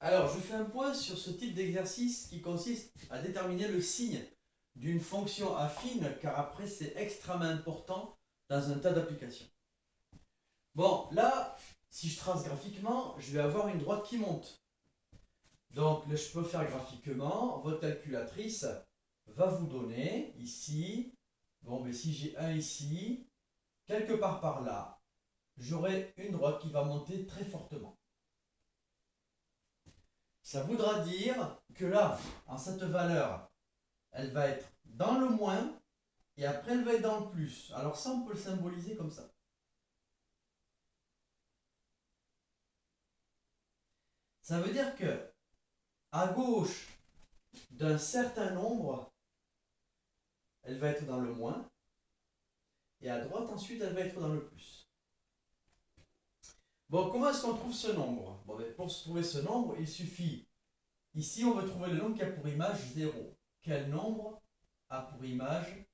Alors, je fais un point sur ce type d'exercice qui consiste à déterminer le signe d'une fonction affine, car après c'est extrêmement important dans un tas d'applications. Bon, là, si je trace graphiquement, je vais avoir une droite qui monte. Donc, là, je peux faire graphiquement. Votre calculatrice va vous donner ici, bon, mais si j'ai 1 ici, quelque part par là, j'aurai une droite qui va monter très fortement. Ça voudra dire que là, en cette valeur, elle va être dans le moins et après elle va être dans le plus. Alors ça, on peut le symboliser comme ça. Ça veut dire que à gauche d'un certain nombre, elle va être dans le moins et à droite ensuite, elle va être dans le plus. Bon, comment est-ce qu'on trouve ce nombre? Bon, ben, pour trouver ce nombre, il suffit. Ici, on veut trouver le nombre qui a pour image 0. Quel nombre a pour image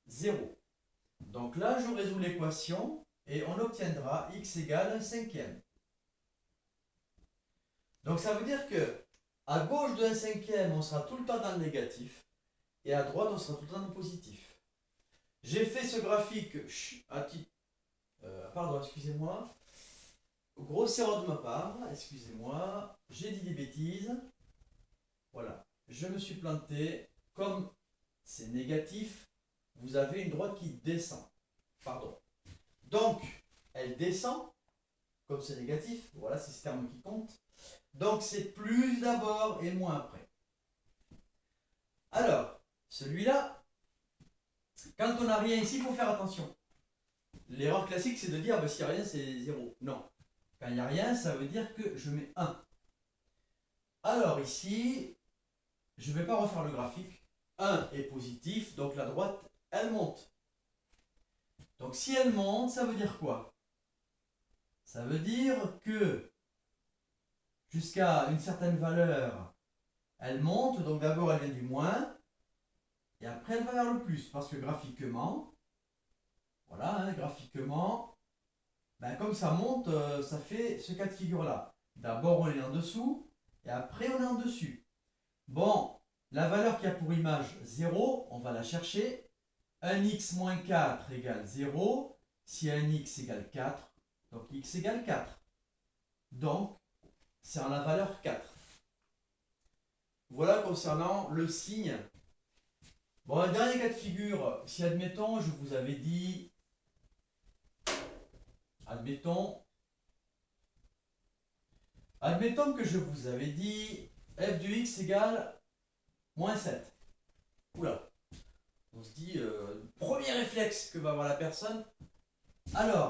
0? Donc là, je résous l'équation et on obtiendra x égale 1 cinquième. Donc ça veut dire que à gauche de 1 cinquième, on sera tout le temps dans le négatif et à droite, on sera tout le temps dans le positif. J'ai fait ce graphique à titre... pardon, excusez-moi. Grosse erreur de ma part, excusez-moi. J'ai dit des bêtises. Voilà, je me suis planté. Comme c'est négatif, vous avez une droite qui descend. Pardon. Donc, elle descend, comme c'est négatif. Voilà, c'est ce terme qui compte. Donc, c'est plus d'abord et moins après. Alors, celui-là, quand on n'a rien ici, il faut faire attention. L'erreur classique, c'est de dire, bah, s'il n'y a rien, c'est 0. Non. Quand il n'y a rien, ça veut dire que je mets 1. Alors ici, je ne vais pas refaire le graphique. 1 est positif, donc la droite, elle monte. Donc si elle monte, ça veut dire quoi? Ça veut dire que jusqu'à une certaine valeur, elle monte, donc d'abord elle vient du moins, et après elle va vers le plus, parce que graphiquement, voilà, hein, graphiquement, ben, comme ça monte, ça fait ce cas de figure-là. D'abord on est en dessous, et après on est en dessus. Bon, la valeur qui a pour image 0, on va la chercher. 1x moins 4 égale 0. Si 1x égale 4, donc x égale 4. Donc, c'est en la valeur 4. Voilà concernant le signe. Bon, un dernier cas de figure, si admettons, je vous avais dit, admettons que je vous avais dit f de x égale moins 7. Oula, on se dit, premier réflexe que va avoir la personne. Alors,